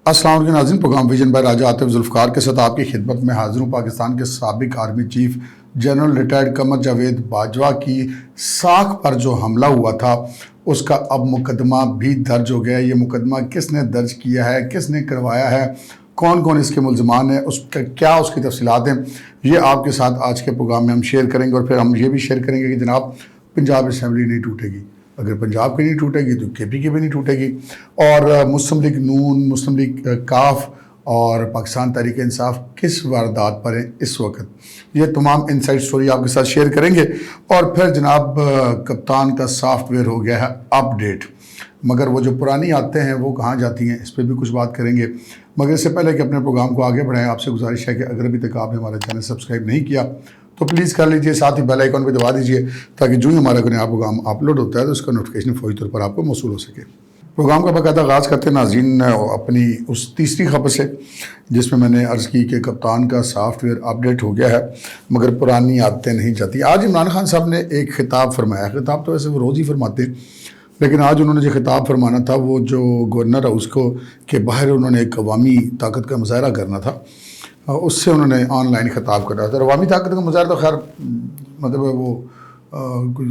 अस्सलाम वालेकुम नाज़रीन, प्रोग्राम विजन बाय राजा आतिफ जुल्फ़कार के साथ आपकी खिदमत में हाजिर हूँ। पाकिस्तान के साबिक army chief general retired Qamar Javed Bajwa की साख पर जो हमला हुआ था उसका अब मुकदमा भी दर्ज हो गया है। ये मुकदमा किसने दर्ज किया है, किसने करवाया है, कौन कौन इसके मुलजमान हैं, उसका क्या उसकी तफसीलात हैं, ये आपके साथ आज के प्रोग्राम में हम शेयर करेंगे। और फिर हम ये भी शेयर करेंगे कि जनाब पंजाब असम्बली नहीं टूटेगी, अगर पंजाब की नहीं टूटेगी तो KP की भी नहीं टूटेगी। और मुस्लिम लीग नून, मुस्लिम लीग काफ और पाकिस्तान तहरीक इंसाफ किस वारदात पर हैं इस वक्त, ये तमाम इनसाइड स्टोरी आपके साथ शेयर करेंगे। और फिर जनाब कप्तान का सॉफ्टवेयर हो गया है अपडेट, मगर वो जो पुरानी आते हैं वो कहाँ जाती हैं, इस पर भी कुछ बात करेंगे। मगर इससे पहले कि अपने प्रोग्राम को आगे बढ़ाएं, आपसे गुजारिश है कि अगर अभी तक आपने हमारा चैनल सब्सक्राइब नहीं किया तो प्लीज़ कर लीजिए, साथ ही बेल आइकन भी दबा दीजिए ताकि जो ही हमारा कोई नया प्रोग्राम अपलोड होता है तो उसका नोटिफिकेशन फौरी तौर पर आपको मौसूल हो सके। प्रोग्राम का बाकायदा आगाज़ करते हैं नाज़रीन अपनी उस तीसरी खबर से जिसमें मैंने अर्ज़ की कि कप्तान का सॉफ्टवेयर अपडेट हो गया है मगर पुरानी आदतें नहीं जाती। आज इमरान खान साहब ने एक खिताब फरमाया, खिताब तो वैसे वो रोज़ ही फरमाते हैं, लेकिन आज उन्होंने जो खिताब फरमाना था वो जो गवर्नर है उसको के बाहर उन्होंने एक अवामी ताकत का मुजाहरा करना था, उससे उन्होंने ऑनलाइन खिताब कर रहा था। अवामी ताकत का मुजाहरा तो खैर मतलब वो कोई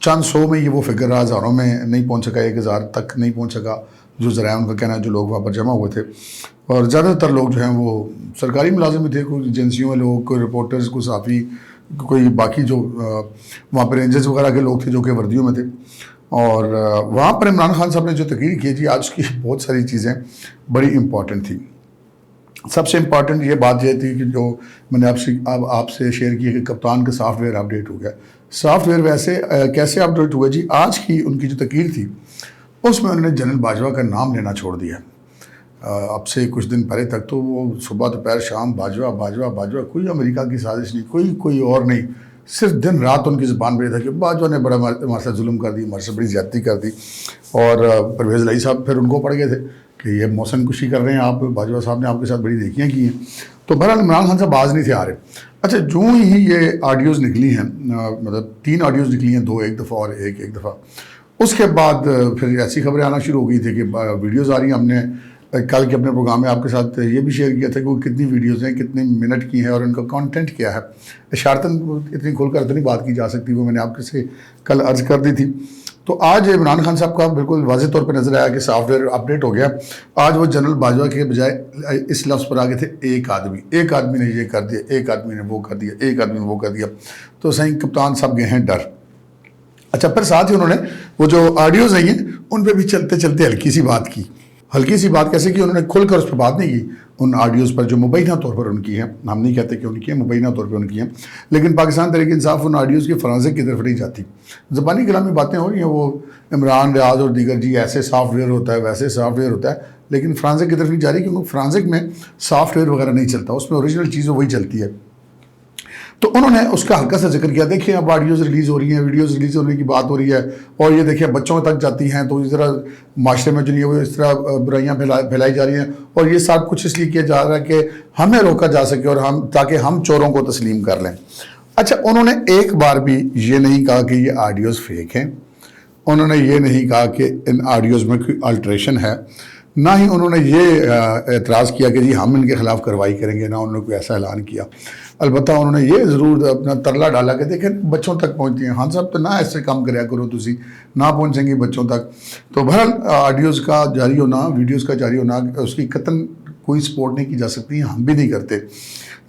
चंद सौ में ये वो फिगर रहा, हज़ारों में नहीं पहुंच सका, 1000 तक नहीं पहुंच सका जो ज़रा उनका कहना है जो लोग वहाँ पर जमा हुए थे। और ज़्यादातर लोग जो हैं वो सरकारी मुलाजिम भी थे, कोई एजेंसियों में लोग, कोई रिपोर्टर्स, कोई सहाफ़ी, कोई बाकी जो वहाँ पर रेंजर्स वगैरह के लोग थे जो कि वर्दियों में थे। और वहाँ पर इमरान खान साहब ने जो तकरीर की जी, आज उसकी बहुत सारी चीज़ें बड़ी इम्पॉर्टेंट थी। सबसे इम्पॉर्टेंट ये बात यह थी कि जो मैंने आपसे शेयर की है कि कप्तान का सॉफ्टवेयर अपडेट हो गया। सॉफ्टवेयर वैसे कैसे अपडेट हुआ जी, आज की उनकी जो तकरीर थी उसमें उन्होंने जनरल बाजवा का नाम लेना छोड़ दिया। अब से कुछ दिन पहले तक तो वो सुबह दोपहर शाम बाजवा बाजवा बाजवा, कोई अमेरिका की साजिश नहीं, कोई और नहीं, सिर्फ दिन रात उनकी ज़बान पर यह था कि बाजवा ने बड़ा हमारे साथ जुल्म कर दी, हमारे साथ बड़ी ज़्यादती कर दी। और परवेज़ इलाही साहब फिर उनको पड़ गए थे कि ये मौसम कुशी कर रहे हैं आप, बाजवा साहब ने आपके साथ बड़ी नेकियां की हैं। तो बहरहाल इमरान खान साहब बाज नहीं थे आ रहे। अच्छा, जो ही ये ऑडियोज़ निकली हैं, मतलब 3 ऑडियोज़ निकली हैं, 2 एक दफ़ा और एक दफ़ा, उसके बाद फिर ऐसी खबरें आना शुरू हो गई थी कि वीडियोज़ आ रही हैं। हमने कल के अपने प्रोग्राम में आपके साथ ये भी शेयर किया था कि वो कितनी वीडियोज़ हैं, कितने मिनट की हैं और उनका कंटेंट क्या है। इशारतन इतनी खुलकर तो नहीं बात की जा सकती, वो मैंने आपके से कल अर्ज़ कर दी थी। तो आज इमरान खान साहब का बिल्कुल वाज़ेह तौर पर नज़र आया कि सॉफ्टवेयर अपडेट हो गया। आज वो जनरल बाजवा के बजाय इस लफ्ज़ पर आ गए थे एक आदमी ने ये कर दिया, एक आदमी ने वो कर दिया, एक आदमी ने वो कर दिया। तो सही कप्तान साहब गए हैं डर। अच्छा, फिर साथ ही उन्होंने वो जो ऑडियोज़ आई हैं उन पर भी चलते चलते हल्की सी बात कैसे की, उन्होंने खुलकर उस पर बात नहीं की उन ऑडियोज़ पर जो मुबैना तौर पर उनकी हैं। हम नहीं कहते कि उनकी हैं, मुबैना तौर पर उनकी हैं, लेकिन पाकिस्तान तहरीक इंसाफ उन ऑडियोज़ की फरांसिक की तरफ नहीं जाती। ज़बानी कलामी बातें हो रही हैं, वो इमरान, रियाज और दीगर जी ऐसे सॉफ्टवेयर होता है, वैसे सॉफ्टवेयर होता है, लेकिन फरांसिक की तरफ नहीं जा रही क्योंकि फरांसिक में सॉफ्टवेयर वगैरह नहीं चलता, उसमें ओरिजिनल चीज़ वही चलती है। तो उन्होंने उसका हल्का सा जिक्र किया, देखिए अब ऑडियोज़ रिलीज़ हो रही हैं, वीडियोज़ रिलीज़ होने की बात हो रही है और ये देखिए बच्चों तक जाती हैं, तो इस तरह माशरे में जो नहीं है वो इस तरह बुराइयाँ फैलाई जा रही हैं। और ये सब कुछ इसलिए किया जा रहा है कि हमें रोका जा सके और ताकि हम चोरों को तस्लीम कर लें। अच्छा, उन्होंने एक बार भी ये नहीं कहा कि ये ऑडियोज़ फेक हैं, उन्होंने ये नहीं कहा कि इन ऑडियोज़ में कोई अल्ट्रेशन है, ना ही उन्होंने ये एतराज़ किया कि जी हम इनके ख़िलाफ़ कार्रवाई करेंगे, ना उन्होंने कोई ऐसा ऐलान किया। अलबत्ता उन्होंने ये ज़रूर अपना तरला डाला कि देखें बच्चों तक पहुँचती हैं, हाँ साहब तो ना ऐसे काम कराया करो, तुसी ना पहुँचेंगी बच्चों तक। तो बहरहाल ऑडियोज़ का जारी होना, वीडियोज़ का जारी होना, उसकी कतन कोई सपोर्ट नहीं की जा सकती, हम भी नहीं करते,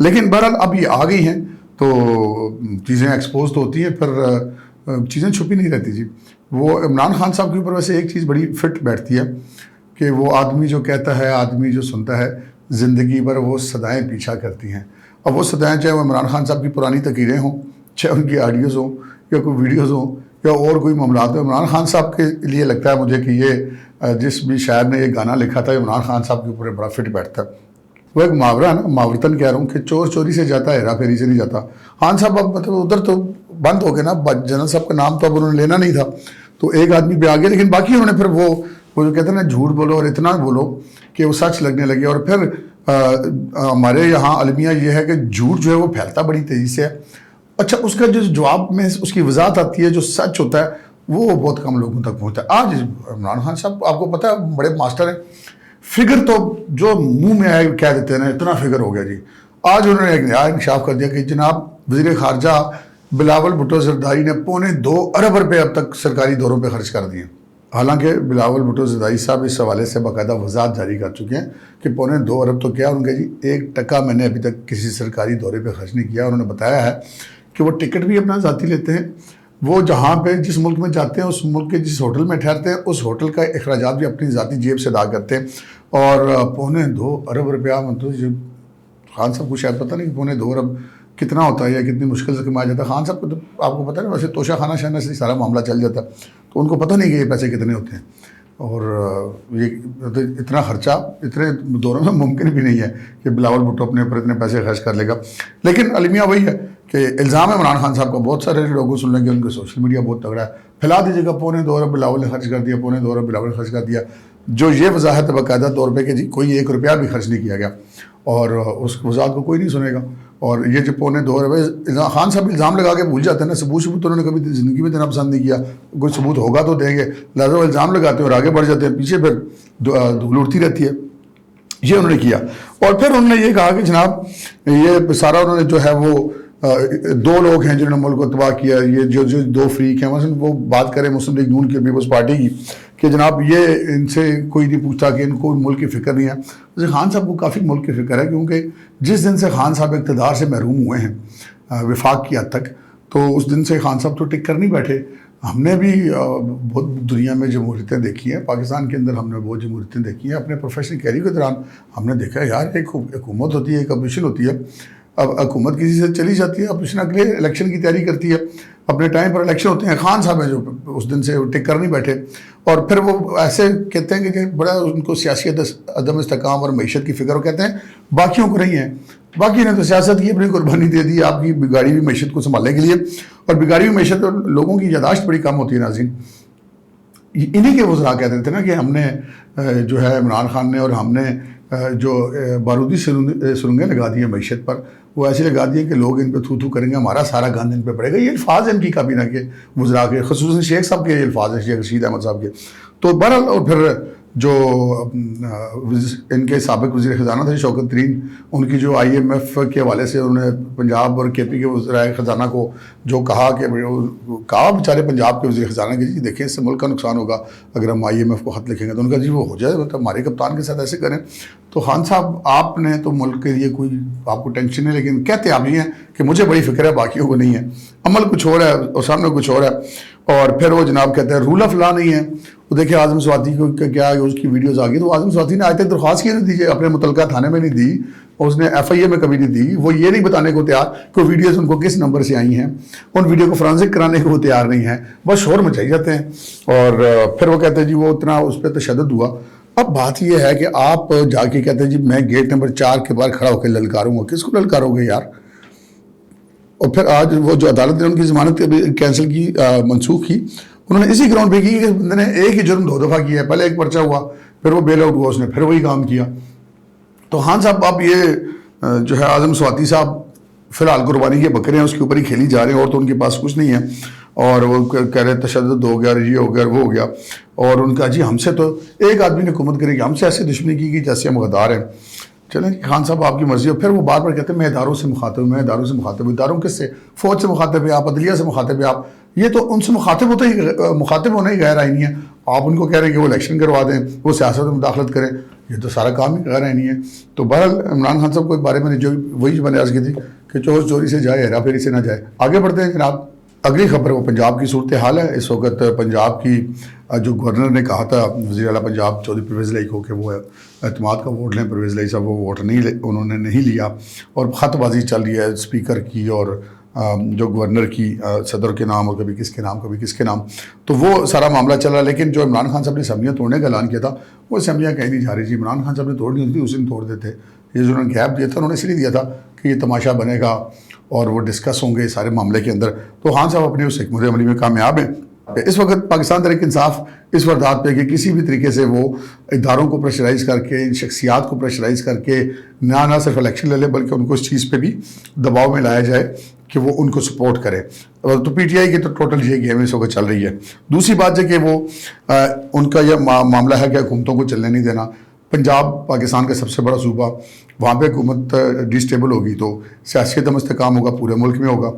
लेकिन बहरहाल अब ये आ गई हैं तो चीज़ें एक्सपोज तो होती हैं, फिर चीज़ें छुपी नहीं रहती जी। वो इमरान खान साहब के ऊपर वैसे एक चीज़ बड़ी फिट बैठती है कि वो आदमी जो कहता है, आदमी जो सुनता है, ज़िंदगी भर वो सदाएं पीछा करती हैं। अब वो सदाएं चाहे वो इमरान खान साहब की पुरानी तकरीरें हों, चाहे उनकी ऑडियोज़ हों या कोई वीडियोज़ हों या और कोई मामलात हो, इमरान खान साहब के लिए लगता है मुझे कि ये जिस भी शायर ने ये गाना लिखा था इमरान खान साहब के ऊपर बड़ा फिट बैठता है। वो एक मुहावरा है ना, मुहावरतन कह रहा हूँ कि चोर चोरी से जाता है, हेरा फेरी से नहीं जाता। खान साहब अब मतलब उधर तो बंद हो गए ना, जनरल साहब का नाम तो अब उन्होंने लेना नहीं था, तो एक आदमी पे आ गया, लेकिन बाकी उन्होंने फिर वो जो कहते हैं ना झूठ बोलो और इतना बोलो कि वो सच लगने लगे। और फिर हमारे यहाँ अलमिया ये है कि झूठ जो है वो फैलता बड़ी तेज़ी से है। अच्छा, उसका जो जवाब में उसकी वजाहत आती है, जो सच होता है वो बहुत कम लोगों तक पहुँचता है। आज इमरान खान साहब आपको पता है बड़े मास्टर हैं, فگر تو جو منہ میں آئے کہہ دیتے ہیں نا اتنا فگر ہو گیا جی. آج انہوں نے ایک نیا انکشاف کر دیا کہ جناب وزیر خارجہ بلاول بھٹو زرداری نے 2.25 ارب روپے اب تک سرکاری دوروں پہ خرچ کر دیے. حالانکہ بلاول بھٹو زرداری صاحب اس حوالے سے باقاعدہ وضاحت جاری کر چکے ہیں کہ 2.25 ارب تو کیا ان کے جی 1 ٹکا میں نے ابھی تک کسی سرکاری دورے پہ خرچ نہیں کیا. انہوں نے بتایا ہے کہ وہ ٹکٹ بھی اپنا ذاتی لیتے ہیں, وہ جہاں پہ جس ملک میں جاتے ہیں اس ملک کے جس ہوٹل میں ٹھہرتے ہیں اس ہوٹل کا اخراجات بھی اپنی ذاتی جیب سے ادا کرتے ہیں. اور 2.25 ارب روپیہ مطلب خان صاحب کو شاید پتہ نہیں کہ 2.25 ارب کتنا ہوتا ہے یا کتنی مشکل سے کمایا جاتا ہے. خان صاحب کو تو آپ کو پتہ ہے ویسے توشہ خانہ شہنہ سے سارا معاملہ چل جاتا ہے, تو ان کو پتہ نہیں کہ یہ پیسے کتنے ہوتے ہیں. اور یہ اتنا خرچہ اتنے دوروں میں ممکن بھی نہیں ہے کہ بلاول بھٹو اپنے اوپر اتنے پیسے خرچ کر لے گا. لیکن المیہ وہی ہے کہ الزام ہے عمران خان صاحب کا, بہت سارے لوگوں سن لیں گے, ان کے سوشل میڈیا بہت تگڑا ہے, پھیلا دیجیے گا 2.25 ارب بلاول نے خرچ کر دیا, 2.25 ارب بلاول نے خرچ کر دیا. جو یہ وضاحت ہے باقاعدہ طور پہ کہ جی کوئی 1 روپیہ بھی خرچ نہیں کیا گیا, اور اس وضاحت کو کوئی نہیں سنے گا. اور یہ جو 2.25 ارب خان صاحب الزام لگا کے بھول جاتے ہیں نا, ثبوت تو انہوں نے کبھی زندگی میں دینا پسند نہیں کیا, کوئی ثبوت ہوگا تو دیں گے, لہٰذا وہ الزام لگاتے ہیں اور آگے بڑھ جاتے ہیں, پیچھے پھر دھول اڑتی رہتی ہے. یہ انہوں نے کیا. اور پھر انہوں نے یہ کہا کہ جناب یہ سارا انہوں نے جو ہے وہ 2 لوگ ہیں جنہوں نے ملک کو تباہ کیا, یہ جو 2 فریق ہیں, مثلا وہ بات کریں مسلم لیگ نون کی پیپلز پارٹی کی کہ جناب یہ ان سے کوئی نہیں پوچھتا کہ ان کو ملک کی فکر نہیں ہے. ویسے خان صاحب کو کافی ملک کی فکر ہے, کیونکہ جس دن سے خان صاحب اقتدار سے محروم ہوئے ہیں وفاق کی حد تک, تو اس دن سے خان صاحب تو ٹک کر نہیں بیٹھے. ہم نے بھی بہت دنیا میں جمہوریتیں دیکھی ہیں, پاکستان کے اندر ہم نے بہت جمہوریتیں دیکھی ہیں. اپنے پروفیشنل کیریئر کے دوران ہم نے دیکھا ہے یار ایک حکومت ہوتی ہے, ایک اپوزیشن ہوتی ہے. اب حکومت کسی سے چلی جاتی ہے, اپوزیشن اگلے الیکشن کی تیاری کرتی ہے, اپنے ٹائم پر الیکشن ہوتے ہیں. خان صاحب ہیں جو اس دن سے ٹک کر نہیں بیٹھے, اور پھر وہ ایسے کہتے ہیں کہ بڑا ان کو سیاسی عدم استحکام اور معیشت کی فکر, وہ کہتے ہیں باقیوں کو نہیں ہے. باقی نے تو سیاست کی اپنی قربانی دے دی آپ کی بگاڑی ہوئی معیشت کو سنبھالنے کے لیے, اور بگاڑی ہوئی معیشت لوگوں کی یاداشت بڑی کم ہوتی ہے. ناظرین, انہی کے وزراء کہتے تھے نا کہ ہم نے جو ہے عمران خان نے اور ہم نے جو بارودی سرنگیں لگا دی ہیں معیشت پر, وہ ایسے لگا دیے کہ لوگ ان پہ تھو تھو کریں گے, ہمارا سارا گند ان پہ پڑے گا. یہ الفاظ ہیں ان کی کابینہ کے وزراء کے, خصوصاً شیخ صاحب کے یہ الفاظ ہیں, شیخ رشید احمد صاحب کے. تو بہرحال اور پھر جو ان کے سابق وزیر خزانہ تھے شوکت ترین, ان کی جو IMF کے حوالے سے انہوں نے پنجاب اور KP کے وزرائے خزانہ کو جو کہا کہ کہا بیچارے پنجاب کے وزیر خزانہ کے جی دیکھیں اس سے ملک کا نقصان ہوگا اگر ہم IMF کو خط لکھیں گے, تو ان کا جی وہ ہو جائے, مطلب ہمارے کپتان کے ساتھ ایسے کریں. تو خان صاحب آپ نے تو ملک کے لیے کوئی آپ کو ٹینشن ہے, لیکن کہتے آپ یہ ہیں کہ مجھے بڑی فکر ہے باقیوں کو نہیں ہے. عمل کچھ اور ہے اور سامنے کچھ اور ہے. اور پھر وہ جناب کہتے ہیں رول آف لا نہیں ہے. وہ دیکھیں اعظم سواتی کو کیا اس کی ویڈیوز آ گئی, تو اعظم سواتی نے آج تک درخواست کی نہیں دی, اپنے متعلقہ تھانے میں نہیں دی, اور اس نے FIA میں کبھی نہیں دی. وہ یہ نہیں بتانے کو تیار کہ ویڈیوز ان کو کس نمبر سے آئی ہیں, ان ویڈیو کو فرانزک کرانے کو وہ تیار نہیں ہیں, بس شور مچائی جاتے ہیں. اور پھر وہ کہتے ہیں جی وہ اتنا اس پہ تشدد ہوا. اب بات یہ ہے کہ آپ جا کے کہتے ہیں جی میں گیٹ نمبر 4 کے باہر کھڑا ہو کے للکاروں گا. کس کو للکارو گے یار؟ اور پھر آج وہ جو عدالت نے ان کی ضمانت کینسل کی, منسوخ کی, انہوں نے اسی گراؤنڈ پہ کی کہ اس بندے نے ایک ہی جرم 2 دفعہ کیا ہے. پہلے ایک پرچہ ہوا, پھر وہ بیل آؤٹ ہوا, اس نے پھر وہی کام کیا. تو خان صاحب اب یہ جو ہے اعظم سواتی صاحب فی الحال قربانی کے بکرے ہیں, اس کے اوپر ہی کھیلی جا رہے ہیں, اور تو ان کے پاس کچھ نہیں ہے. اور وہ کہہ رہے تشدد ہو گیا, یہ ہو گیا, وہ ہو گیا. اور ان کا جی ہم سے تو ایک آدمی نے حکومت کرے گی, ہم سے ایسے دشمنی کی کہ جیسے ہم غدار ہیں. چلیں جی خان صاحب آپ کی مرضی. اور پھر وہ بار بار کہتے ہیں میں اداروں سے مخاطب ہوں, میں اداروں سے مخاطب ہوں. اداروں کس سے؟ فوج سے مخاطب ہے آپ, عدلیہ سے مخاطب ہے آپ. یہ تو ان سے مخاطب ہونا ہی غیر آئینی ہے. آپ ان کو کہہ رہے ہیں کہ وہ الیکشن کروا دیں, وہ سیاست میں مداخلت کریں, یہ تو سارا کام ہی غیر آئینی ہے. تو بہرحال عمران خان صاحب کو بارے میں جو وہی میں نے عرض کی تھی کہ چور چوری سے جائے, ہیرا پھیری سے نہ جائے. آگے بڑھتے ہیں جناب. اگلی خبر وہ پنجاب کی صورتحال ہے. اس وقت پنجاب کی جو گورنر نے کہا تھا وزیر اعلیٰ پنجاب چودھری پرویز لائی کو کہ وہ اعتماد کا ووٹ لیں, پرویز لائی صاحب وہ ووٹ انہوں نے نہیں لیا, اور خط بازی چل رہی ہے اسپیکر کی اور جو گورنر کی, صدر کے نام اور کبھی کس کے نام کبھی کس کے نام. تو وہ سارا معاملہ چلا. لیکن جو عمران خان صاحب نے اسمبلیاں توڑنے کا اعلان کیا تھا, وہ اسمبلیاں کہیں نہیں جا رہی تھی. عمران خان صاحب نے توڑنی ہوتی تھی اس دن توڑ دیتے. یہ جو انہوں نے گیپ دیا تھا انہوں نے اس لیے دیا تھا کہ یہ تماشا بنے گا اور وہ ڈسکس ہوں گے سارے معاملے کے اندر. تو خان صاحب اپنے اس حکمت عملی میں کامیاب ہیں. اس وقت پاکستان تحریک انصاف اس وردات پہ کہ کسی بھی طریقے سے وہ اداروں کو پریشرائز کر کے, ان شخصیات کو پریشرائز کر کے نہ صرف الیکشن لے لے بلکہ ان کو اس چیز پہ بھی دباؤ میں لایا جائے کہ وہ ان کو سپورٹ کرے. تو PTI کی تو ٹوٹل یہ گیم اس وقت چل رہی ہے. دوسری بات ہے کہ وہ ان کا یہ معاملہ ہے کہ حکومتوں کو چلنے نہیں دینا. पंजाब पाकिस्तान का सबसे बड़ा सूबा, वहाँ पे हुकूमत डिस्टेबल होगी तो सियासी अदम इस्तेकाम होगा, पूरे मुल्क में होगा।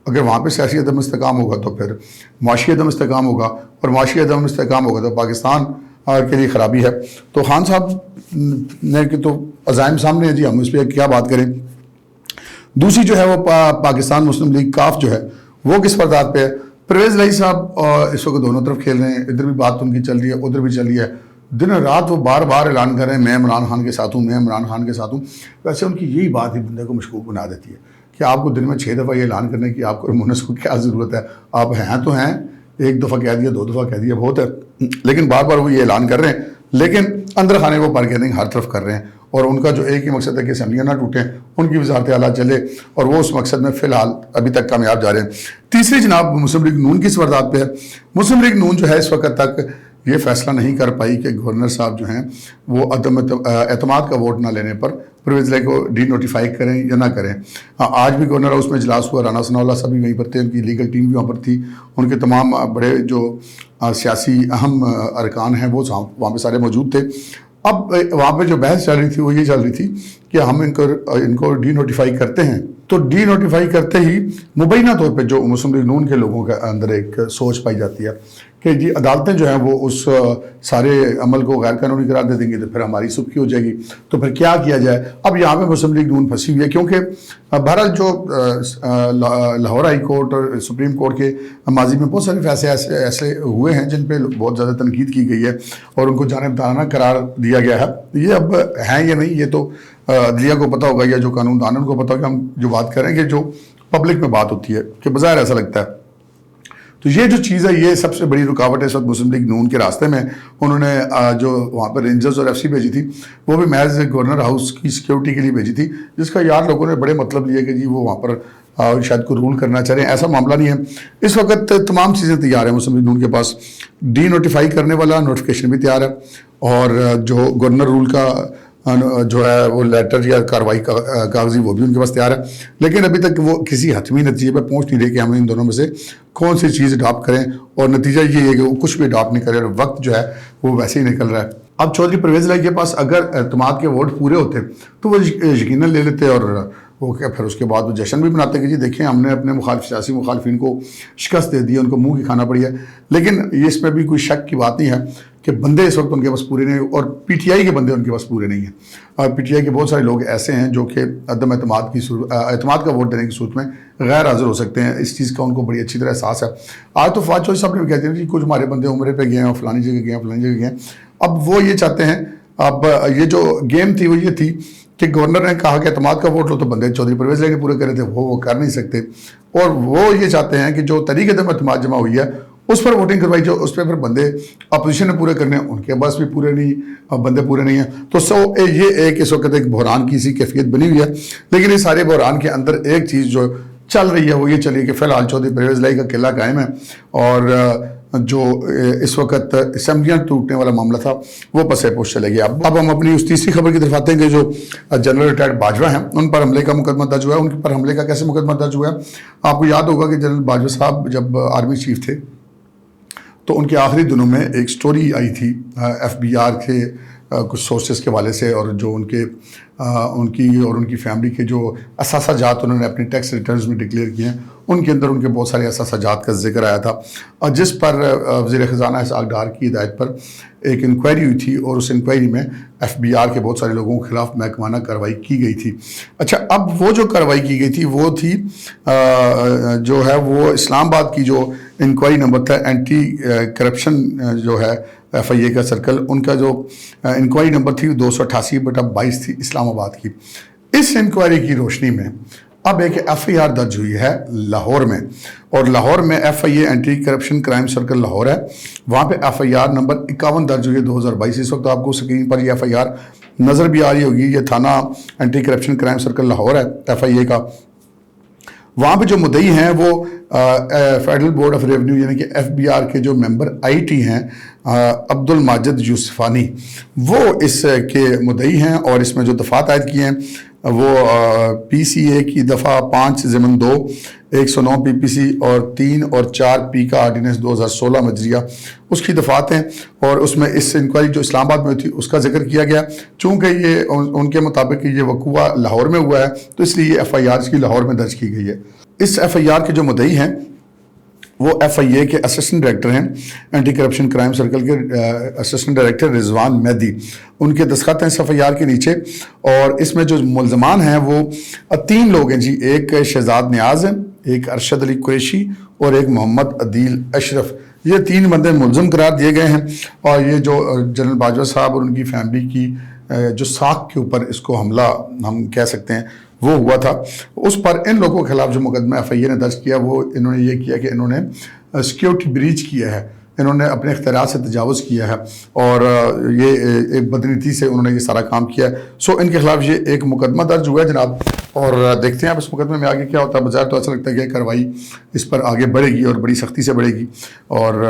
अगर वहाँ पे सियासी अदम इस्तेकाम होगा तो फिर माशी अदम इस्तेकाम होगा, और माशी अदम इस्तेकाम होगा तो पाकिस्तान के लिए ख़राबी है। तो खान साहब ने कि तो अज़ाइम सामने है जी, हम इस पर क्या बात करें। दूसरी जो है वो पाकिस्तान मुस्लिम लीग काफ जो है वो किस परदाद पे है। परवेज़ इलाही साहब इस वक्त दोनों तरफ खेल रहे हैं, इधर भी बात उनकी चल रही है, उधर भी चल रही है। दिन रात वो बार बार ऐलान कर रहे हैं मैं इमरान खान के साथ हूँ, मैं इमरान खान के साथ हूँ। वैसे उनकी यही बात ही बंदे को मशकूक बना देती है कि आपको दिन में 6 दफ़ा ये ऐलान करने की आपको मुनस को क्या ज़रूरत है। आप हैं तो हैं, एक दफ़ा कह दिया, 2 दफ़ा कह दिया बहुत है, लेकिन बार बार वो ये ऐलान कर रहे हैं, लेकिन अंदर खाने वो बारगेनिंग हर तरफ कर रहे हैं। और उनका जो एक ही मकसद है कि असम्बलियाँ ना टूटें, उनकी वजारत आला चले, और वो उस मकसद में फ़िलहाल अभी तक कामयाब जा रहे हैं। तीसरी जनाब मुस्लिम लीग नून की सरदाद पे है। मुस्लिम लीग नून जो है इस वक्त तक ये फैसला नहीं कर पाई कि गवर्नर साहब जो हैं वो अदम एतमाद का वोट ना लेने पर परवेज़ इलाही को डी नोटिफाई करें या ना करें। आज भी गवर्नर हाउस में इजलास हुआ, राना सनाउल्लाह साहब भी वहीं पर थे, उनकी लीगल टीम भी वहाँ पर थी, उनके तमाम बड़े जो सियासी अहम अरकान हैं वो वहाँ पर सारे मौजूद थे। अब वहाँ पे जो बहस चल रही थी वो ये चल रही थी कि हम इनको डी नोटिफाई करते हैं, तो डी नोटिफाई करते ही मुबैना तौर पे जो मुस्लिम लीग नून के लोगों के अंदर एक सोच पाई जाती है कि जी अदालतें जो हैं वो उस सारे अमल को गैर कानूनी करार दे देंगी तो फिर हमारी सुर्खी हो जाएगी, तो फिर क्या किया जाए। अब यहाँ पे मुस्लिम लीग नून फंसी हुई है, क्योंकि बहरहाल जो लाहौर हाई कोर्ट और सुप्रीम कोर्ट के माजी में बहुत सारे फैसले ऐसे हुए हैं जिन पे बहुत ज़्यादा तनकीद की गई है और उनको जानिबदाराना करार दिया गया है। ये अब हैं या नहीं ये तो अदलिया को पता होगा या जो कानून दानों को पता होगा। हम जो बात करेंगे जो पब्लिक में बात होती है कि बज़ाहिर ऐसा लगता है, तो ये जो चीज़ है ये सबसे बड़ी रुकावट है इस वक्त मुस्लिम लीग नून के रास्ते में। उन्होंने जो वहाँ पर रेंजर्स और FC भेजी थी वो भी महज गवर्नर हाउस की सिक्योरिटी के लिए भेजी थी, जिसका यार लोगों ने बड़े मतलब लिया कि जी वो वहाँ पर शायद को रूल करना चाह रहे हैं। ऐसा मामला नहीं है। इस वक्त तमाम चीज़ें तैयार हैं मुस्लिम लीग नून के पास, डी नोटिफाई करने वाला नोटिफिकेशन भी तैयार है, और जो गवर्नर रूल का जो है वो लेटर या कार्रवाई का कागजी वो भी उनके पास तैयार है, लेकिन अभी तक वो किसी हतमी नतीजे पर पहुंच नहीं रहे कि हम इन दोनों में से कौन सी चीज़ अडॉप्ट करें, और नतीजा ये है कि वो कुछ भी अडॉप्ट नहीं करें और वक्त जो है वो वैसे ही निकल रहा है। अब चौधरी परवेज़ इलाही के पास अगर एतमाद के वोट पूरे होते तो वो यकीनन ले लेते, और वो क्या फिर उसके बाद वो जश्न भी मनाते कि जी देखें हमने अपने सियासी मुखालफिन को शिकस्त दे दी, उनको मुँह की खाना पड़ी है। लेकिन ये इसमें भी कोई शक की बात नहीं है कि बंदे इस वक्त उनके पास पूरे नहीं, और PTI के बंदे उनके पास पूरे नहीं हैं। और PTI के बहुत सारे लोग ऐसे हैं जो कि अदम एतमाद का वोट देने की सूरत में गैर हाजिर हो सकते हैं। इस चीज़ का उनको बड़ी अच्छी तरह एहसास है। आज तो फवाद चौधरी साहब ने भी कहते हैं कि कुछ हमारे बंदे उम्रे पे गए हैं, फलानी जगह गए हैं, फलानी जगह गए हैं। अब वो ये चाहते हैं, अब ये जो गेम थी वो ये थी कि गवर्नर ने कहा कि एतमाद का वोट लो, तो बंदे चौधरी परवेज़ इलाही ने पूरे करे थे, वो कर नहीं सकते, और वो ये चाहते हैं कि जो तरीके अदम एतमाद जमा हुई है उस पर वोटिंग करवाई जाए, उस पर फिर बंदे अपोजिशन ने पूरे करने हैं, उनके पास भी पूरे नहीं, बंदे पूरे नहीं हैं। तो ये एक इस वक्त एक बहरान की सी कैफियत बनी हुई है। लेकिन इस सारे बहरान के अंदर एक चीज़ जो चल रही है वो ये चली कि फ़िलहाल चौधरी परवेज़ इलाही का किला कायम है, और जो इस वक्त असम्बलियाँ टूटने वाला मामला था वो पसे पोश चले गया। अब हम अपनी उस तीसरी खबर की तरफ आते हैं कि जो जनरल रिटायर्ड बाजवा हैं उन पर हमले का मुकदमा दर्ज हुआ है। उन पर हमले का कैसे मुकदमा दर्ज हुआ है, आपको याद होगा कि जनरल बाजवा साहब जब आर्मी चीफ थे तो उनके आखिरी दिनों में एक स्टोरी आई थी FBR के कुछ सोर्सेस के वाले से, और जो उनकी फैमिली के जो असासाजात उन्होंने अपने टैक्स रिटर्न्स में डिक्लेयर किए हैं उनके अंदर उनके बहुत सारे असासाजात का जिक्र आया था, और जिस पर वज़ीर ख़ज़ाना इसहाक़ डार की हिदायत पर एक इंक्वायरी हुई थी, और उस इंक्वायरी में FBR के बहुत सारे लोगों के खिलाफ महकमाना कार्रवाई की गई थी। अच्छा, अब वो जो कार्रवाई की गई थी वो थी जो है वो इस्लामाबाद की जो इंक्वायरी नंबर था एंटी करप्शन जो है FIA का सर्कल, उनका जो इंक्वायरी नंबर थी 288/22 थी इस्लामाबाद की। इस इंक्वायरी की रोशनी में अब एक FIR दर्ज हुई है लाहौर में, और लाहौर में FIA anti corruption crime circle Lahore है, वहाँ पे FIR नंबर 51 दर्ज हुई है 2022। इस वक्त आपको स्क्रीन पर ये FIR नज़र भी आ रही होगी, ये थाना anti corruption crime circle Lahore है FIA का। वहाँ पे जो मुद्दई हैं वो फेडरल बोर्ड ऑफ रेवेन्यू यानी कि FBR के जो मेंबर IT हैं अब्दुल माजिद यूसुफानी, वो इसके मुद्दई हैं, और इसमें जो दफात आयद किए हैं وہ PCA کی دفعہ 5/2 109 PPC اور 3 اور 4 کا آرڈیننس 2016 مجریہ اس کی دفعات ہیں، اور اس میں اس انکوائری جو اسلام آباد میں ہوئی تھی اس کا ذکر کیا گیا۔ چونکہ یہ ان کے مطابق یہ وقوع لاہور میں ہوا ہے تو اس لیے یہ FIR کی لاہور میں درج کی گئی ہے۔ اس FIR کے جو مدعی ہیں وہ FIA کے اسسٹنٹ ڈائریکٹر ہیں، اینٹی کرپشن کرائم سرکل کے اسسٹنٹ ڈائریکٹر رضوان مہدی، ان کے دستخط ہیں اس FIR کے نیچے۔ اور اس میں جو ملزمان ہیں وہ 3 لوگ ہیں جی، ایک شہزاد نیاز ہے، ایک ارشد علی قریشی اور ایک محمد عدیل اشرف، یہ 3 بندے ملزم قرار دیے گئے ہیں۔ اور یہ جو جنرل باجوہ صاحب اور ان کی فیملی کی جو ساکھ کے اوپر اس کو حملہ ہم کہہ سکتے ہیں وہ ہوا تھا، اس پر ان لوگوں کے خلاف جو مقدمہ FIA نے درج کیا وہ انہوں نے یہ کیا کہ انہوں نے سیکیورٹی بریچ کیا ہے، انہوں نے اپنے اختیارات سے تجاوز کیا ہے اور یہ ایک بدنیتی سے انہوں نے یہ سارا کام کیا ہے۔ سو ان کے خلاف یہ ایک مقدمہ درج ہوا ہے جناب، اور دیکھتے ہیں اب اس مقدمے میں آگے کیا ہوتا ہے۔ بظاہر تو ایسا لگتا ہے کہ کارروائی اس پر آگے بڑھے گی اور بڑی سختی سے بڑھے گی، اور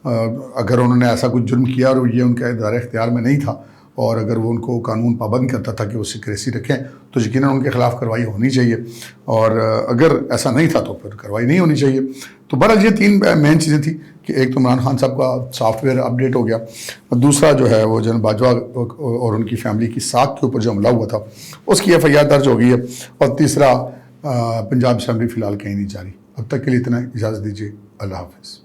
اگر انہوں نے ایسا کچھ جرم کیا اور یہ ان کے دائرۂ اختیار میں نہیں تھا، اور اگر وہ ان کو قانون پابند کرتا تھا کہ وہ سیکریسی رکھیں، تو یقیناً ان کے خلاف کارروائی ہونی چاہیے، اور اگر ایسا نہیں تھا تو پھر کارروائی نہیں ہونی چاہیے۔ تو بہرحال یہ 3 مین چیزیں تھیں کہ ایک تو عمران خان صاحب کا سافٹ ویئر اپڈیٹ ہو گیا، اور دوسرا جو ہے وہ جنرل باجوہ اور ان کی فیملی کی ساکھ کے اوپر جو حملہ ہوا تھا اس کی FIR درج ہو گئی ہے، اور تیسرا پنجاب اسمبلی فی الحال کہیں نہیں جاری۔ اب تک کے لیے اتنا، اجازت دیجیے، اللہ حافظ۔